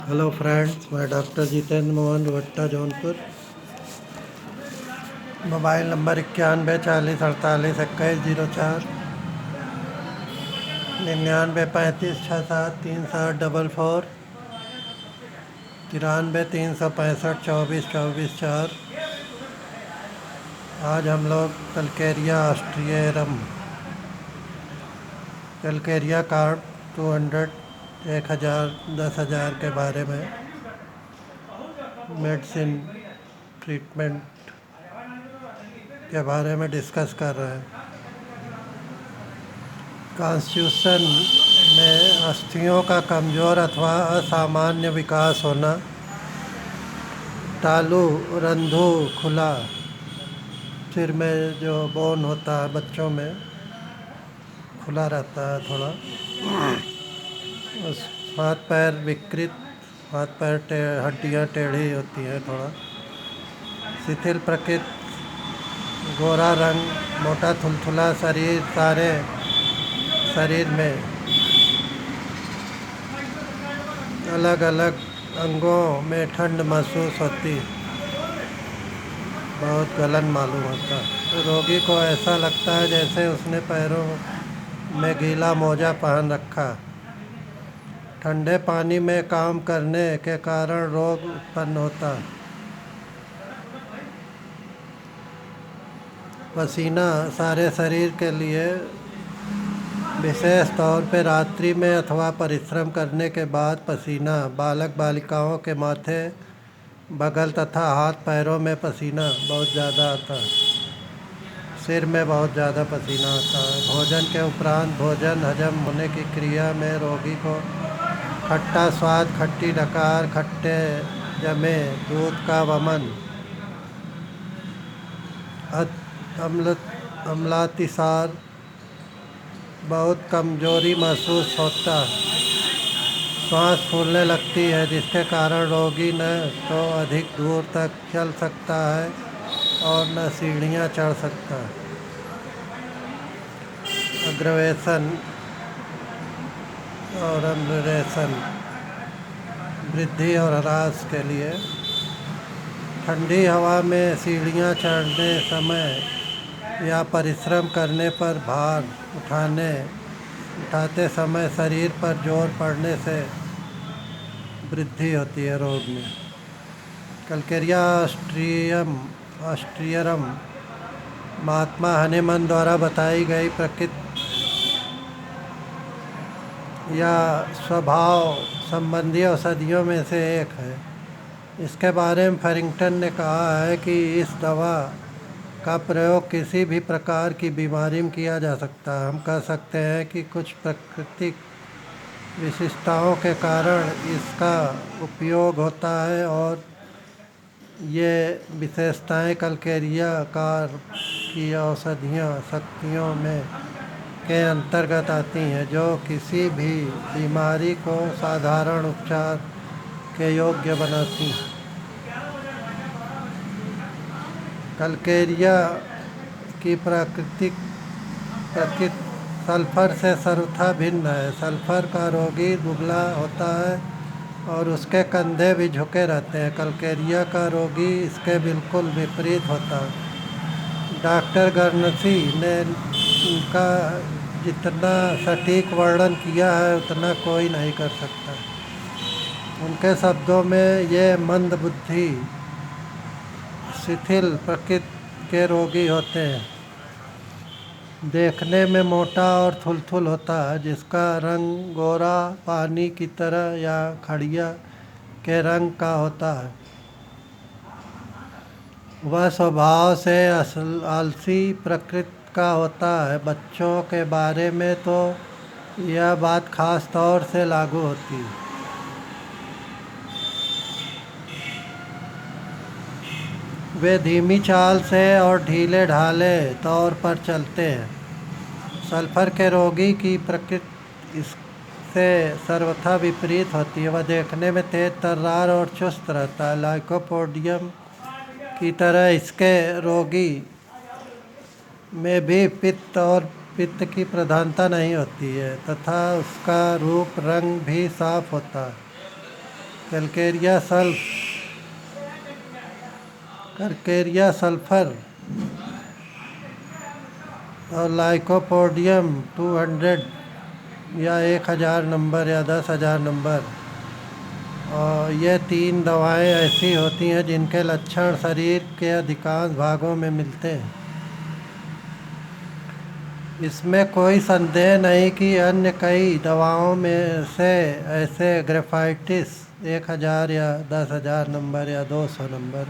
Hello friends, मैं doctor Jitendra Mohan भट्टा, Jaunpur. Mobile number 91 40 48 21 04, 99 35 67 3744, 93 365 24 24 4। आज हम लोग कलकेरिया कार्ड 200, 1000, 10,000 के बारे में मेडिसिन ट्रीटमेंट के बारे में डिस्कस कर रहे हैं। कॉन्स्टिट्यूशन में अस्थियों का कमज़ोर अथवा असामान्य विकास होना, तालू रंध्र खुला, सिर में जो बोन होता है बच्चों में खुला रहता है थोड़ा, उस हाथ पैर विकृत, हाथ पैर हड्डियाँ टेढ़ी होती हैं थोड़ा, शिथिल प्रकृति, गोरा रंग, मोटा थुलथुला शरीर, सारे शरीर में अलग अलग अंगों में ठंड महसूस होती, बहुत गलन मालूम होता। तो रोगी को ऐसा लगता है जैसे उसने पैरों में गीला मोजा पहन रखा। ठंडे पानी में काम करने के कारण रोग उत्पन्न होता। पसीना सारे शरीर के लिए, विशेष तौर पर रात्रि में अथवा परिश्रम करने के बाद पसीना, बालक बालिकाओं के माथे, बगल तथा हाथ पैरों में पसीना बहुत ज़्यादा आता है। सिर में बहुत ज़्यादा पसीना आता है। भोजन के उपरांत भोजन हजम होने की क्रिया में रोगी को खट्टा स्वाद, खट्टी डकार, खट्टे जमे दूध का वमन, अम्लतिसार, बहुत कमजोरी महसूस होता, सांस फूलने लगती है, जिसके कारण रोगी न तो अधिक दूर तक चल सकता है और न सीढ़ियाँ चढ़ सकता है। अग्रवेशन और अम्लरेशन, वृद्धि और ह्रास के लिए ठंडी हवा में सीढ़ियाँ चढ़ने समय या परिश्रम करने पर भार उठाते समय शरीर पर जोर पड़ने से वृद्धि होती है रोग में। कलकेरिया ऑस्ट्रियरम महात्मा हनीमन द्वारा बताई गई प्रकृति या स्वभाव संबंधी औषधियों में से एक है। इसके बारे में फैरिंगटन ने कहा है कि इस दवा का प्रयोग किसी भी प्रकार की बीमारी में किया जा सकता है। हम कह सकते हैं कि कुछ प्राकृतिक विशिष्टताओं के कारण इसका उपयोग होता है और ये विशेषताएं कलकेरिया कार की औषधीय शक्तियों में के अंतर्गत आती हैं, जो किसी भी बीमारी को साधारण उपचार के योग्य बनाती हैं। कलकेरिया की प्रकृति सल्फर से सर्वथा भिन्न है। सल्फर का रोगी दुबला होता है और उसके कंधे भी झुके रहते हैं। कलकेरिया का रोगी इसके बिल्कुल विपरीत होता है। डॉक्टर गर्नसी ने इनका जितना सटीक वर्णन किया है उतना कोई नहीं कर सकता। उनके शब्दों में ये मंदबुद्धि, शिथिल प्रकृति के रोगी होते हैं। देखने में मोटा और थुलथुल होता है, जिसका रंग गोरा पानी की तरह या खड़िया के रंग का होता है। वह स्वभाव से आलसी प्रकृति का होता है। बच्चों के बारे में तो यह बात खास तौर से लागू होती है। वे धीमी चाल से और ढीले ढाले तौर पर चलते हैं। सल्फर के रोगी की प्रकृति इससे सर्वथा विपरीत होती है। वह देखने में तेज तर्रार और चुस्त रहता है। लाइकोपोडियम की तरह इसके रोगी में भी पित्त की प्रधानता नहीं होती है तथा उसका रूप रंग भी साफ होता है। कैलकेरिया सल्फर और लाइकोपोडियम 200 या 1000 नंबर या 10,000 नंबर। और ये 3 दवाएं ऐसी होती हैं जिनके लक्षण शरीर के अधिकांश भागों में मिलते हैं। इसमें कोई संदेह नहीं कि अन्य कई दवाओं में से ऐसे ग्रेफाइटिस 1000 या 10,000 नंबर या 200 नंबर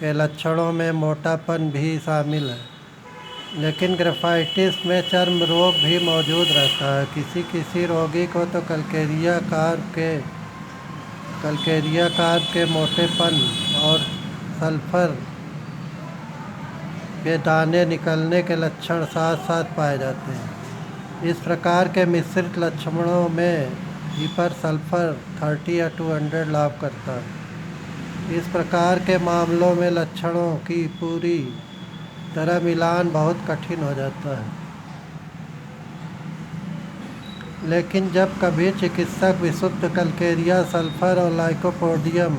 के लक्षणों में मोटापन भी शामिल है, लेकिन ग्रेफाइटिस में चर्म रोग भी मौजूद रहता है। किसी रोगी को तो कलकेरिया कार के मोटेपन और सल्फर के दाने निकलने के लक्षण साथ साथ पाए जाते हैं। इस प्रकार के मिश्रित लक्षणों में हीपर सल्फर 30 या 200 लाभ करता है। इस प्रकार के मामलों में लक्षणों की पूरी तरह मिलान बहुत कठिन हो जाता है। लेकिन जब कभी चिकित्सक विशुद्ध कलकेरिया सल्फर और लाइकोपोडियम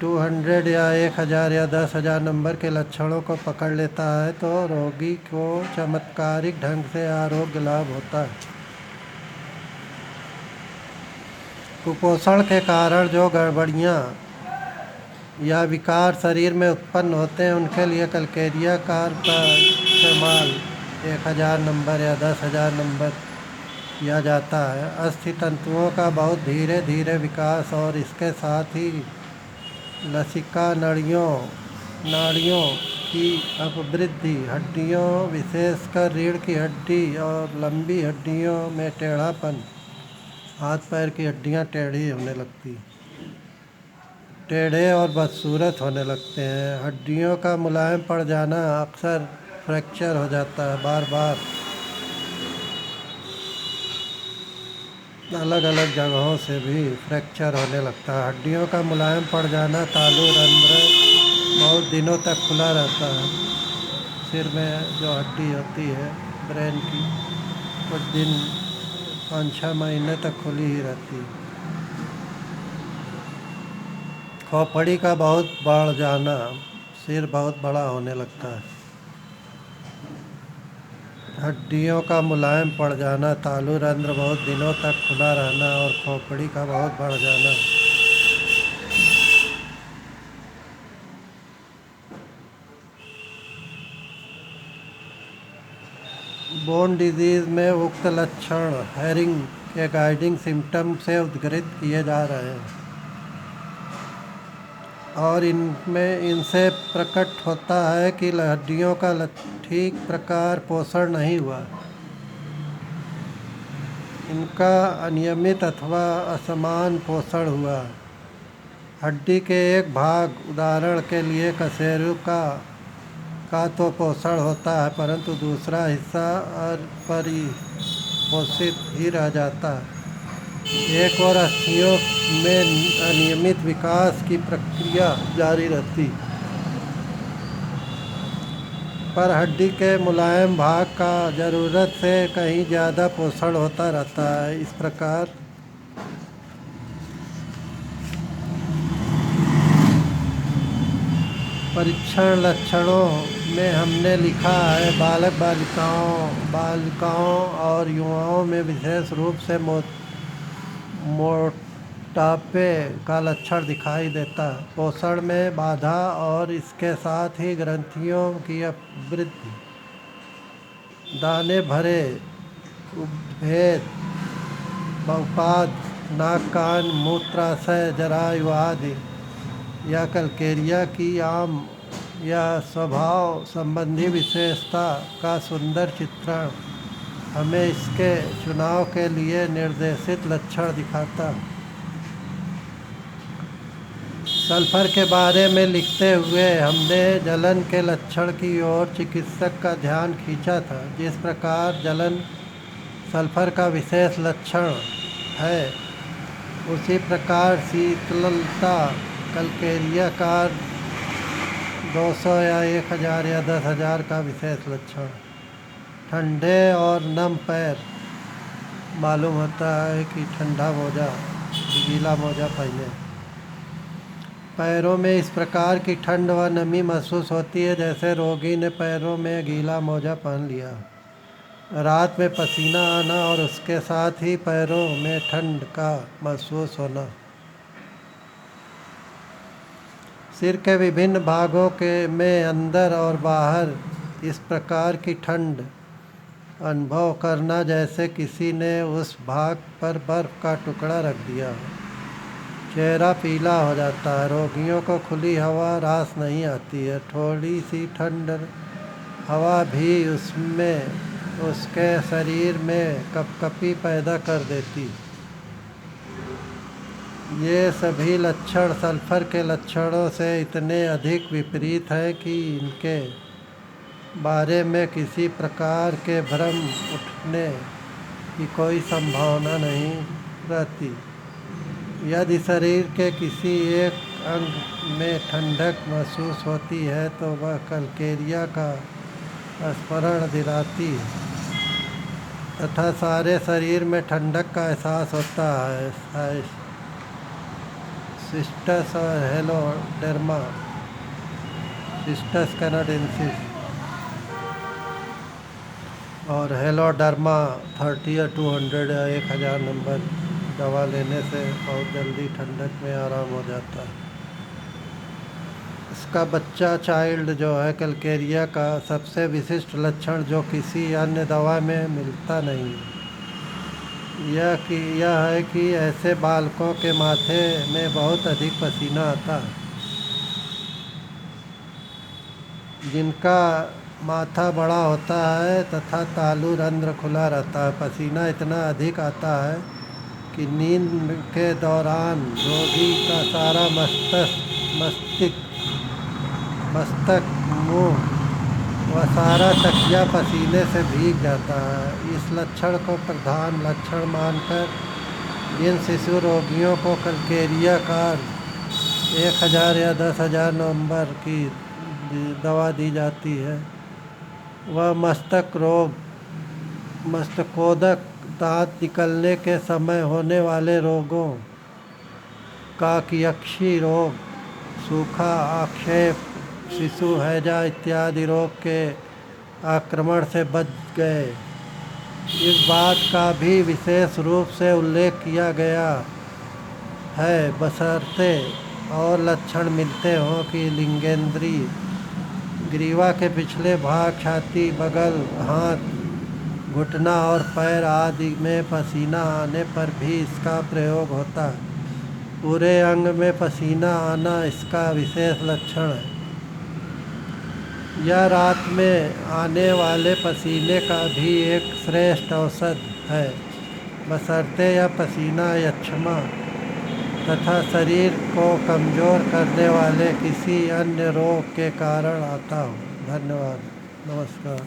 200 या 1000 या 10,000 नंबर के लक्षणों को पकड़ लेता है तो रोगी को चमत्कारिक ढंग से आरोग्य लाभ होता है। कुपोषण के कारण जो गड़बड़ियाँ या विकार शरीर में उत्पन्न होते हैं, उनके लिए कलकेरिया कार का इस्तेमाल 1000 नंबर या 10,000 नंबर किया जाता है। अस्थि तंतुओं का बहुत धीरे धीरे विकास और इसके साथ ही लसिका नाड़ियों की अपवृद्धि, हड्डियों विशेषकर रीढ़ की हड्डी और लंबी हड्डियों में टेढ़ापन, हाथ पैर की हड्डियां टेढ़े और बदसूरत होने लगते हैं। हड्डियों का मुलायम पड़ जाना, अक्सर फ्रैक्चर हो जाता है, बार बार अलग अलग जगहों से भी फ्रैक्चर होने लगता है। हड्डियों का मुलायम पड़ जाना, तालु रंध्र बहुत दिनों तक खुला रहता है। सिर में जो हड्डी होती है ब्रेन की, कुछ दिन 5-6 महीने तक खुली ही रहती है। खोपड़ी का बहुत बढ़ जाना, सिर बहुत बड़ा होने लगता है। हड्डियों का मुलायम पड़ जाना, तालु रंध्र बहुत दिनों तक खुला रहना और खोपड़ी का बहुत बढ़ जाना। बोन डिजीज में उक्त लक्षण हेरिंग के गाइडिंग सिम्टम से उद्धृत किए जा रहे हैं और इनसे प्रकट होता है कि हड्डियों का ठीक प्रकार पोषण नहीं हुआ, इनका अनियमित अथवा असमान पोषण हुआ। हड्डी के एक भाग, उदाहरण के लिए कशेरुक का तो पोषण होता है, परंतु दूसरा हिस्सा अपरिपोषित ही रह जाता है। एक और अस्थियों में अनियमित विकास की प्रक्रिया जारी रहती, पर हड्डी के मुलायम भाग का ज़रूरत से कहीं ज़्यादा पोषण होता रहता है। इस प्रकार परीक्षण लक्षणों में हमने लिखा है, बालिकाओं और युवाओं में विशेष रूप से मोटापे का लक्षण दिखाई देता है, पोषण में बाधा और इसके साथ ही ग्रंथियों की अपवृद्धि, दाने भरे, उपभेद, बहुपाद, नाक कान मूत्राशय, जरायु आदि। या कलकेरिया की आम या स्वभाव संबंधी विशेषता का सुंदर चित्रण हमें इसके चुनाव के लिए निर्देशित लक्षण दिखाता। सल्फर के बारे में लिखते हुए हमने जलन के लक्षण की ओर चिकित्सक का ध्यान खींचा था। जिस प्रकार जलन सल्फर का विशेष लक्षण है, उसी प्रकार शीतलता कलकेरिया कार 200 या 1000 या 10,000 का विशेष लक्षण। ठंडे और नम पैर, मालूम होता है कि ठंडा मोजा गीला मोजा पहने। पैरों में इस प्रकार की ठंड व नमी महसूस होती है जैसे रोगी ने पैरों में गीला मोजा पहन लिया। रात में पसीना आना और उसके साथ ही पैरों में ठंड का महसूस होना। सिर के विभिन्न भागों में अंदर और बाहर इस प्रकार की ठंड अनुभव करना जैसे किसी ने उस भाग पर बर्फ़ का टुकड़ा रख दिया। चेहरा पीला हो जाता है। रोगियों को खुली हवा रास नहीं आती है। थोड़ी सी ठंड हवा भी उसके शरीर में कपकपी पैदा कर देती। ये सभी लक्षण सल्फर के लक्षणों से इतने अधिक विपरीत हैं कि इनके बारे में किसी प्रकार के भ्रम उठने की कोई संभावना नहीं रहती। यदि शरीर के किसी एक अंग में ठंडक महसूस होती है तो वह कलकेरिया का स्मरण दिलाती है तथा सारे शरीर में ठंडक का एहसास होता है। सिस्टस और हेलोडर्मा, सिस्टस कैनाडेंसिस और हेलोडर्मा 30 या 200 या 1000 नंबर दवा लेने से बहुत जल्दी ठंडक में आराम हो जाता है। इसका बच्चा चाइल्ड जो है कलकेरिया का सबसे विशिष्ट लक्षण जो किसी अन्य दवा में मिलता नहीं यह है कि ऐसे बालकों के माथे में बहुत अधिक पसीना आता है। जिनका माथा बड़ा होता है तथा तालु रंध्र खुला रहता है। पसीना इतना अधिक आता है कि नींद के दौरान रोगी का सारा मस्तक मुंह व सारा तकिया पसीने से भीग जाता है। इस लक्षण को प्रधान लक्षण मानकर इन शिशु रोगियों को कलकेरिया का 1000 या 10,000 नंबर की दवा दी जाती है। वह मस्तक रोग, मस्तकोदक, दांत निकलने के समय होने वाले रोगों, काकयक्षी रोग, सूखा, आक्षेप, शिशु हैजा इत्यादि रोग के आक्रमण से बच गए। इस बात का भी विशेष रूप से उल्लेख किया गया है बशर्ते और लक्षण मिलते हों कि लिंगेंद्री ग्रीवा के पिछले भाग, छाती, बगल, हाथ, घुटना और पैर आदि में पसीना आने पर भी इसका प्रयोग होता है। पूरे अंग में पसीना आना इसका विशेष लक्षण है। यह रात में आने वाले पसीने का भी एक श्रेष्ठ औषध है बशर्ते यह पसीना यक्ष्मा तथा शरीर को कमज़ोर करने वाले किसी अन्य रोग के कारण आता हो। धन्यवाद। नमस्कार।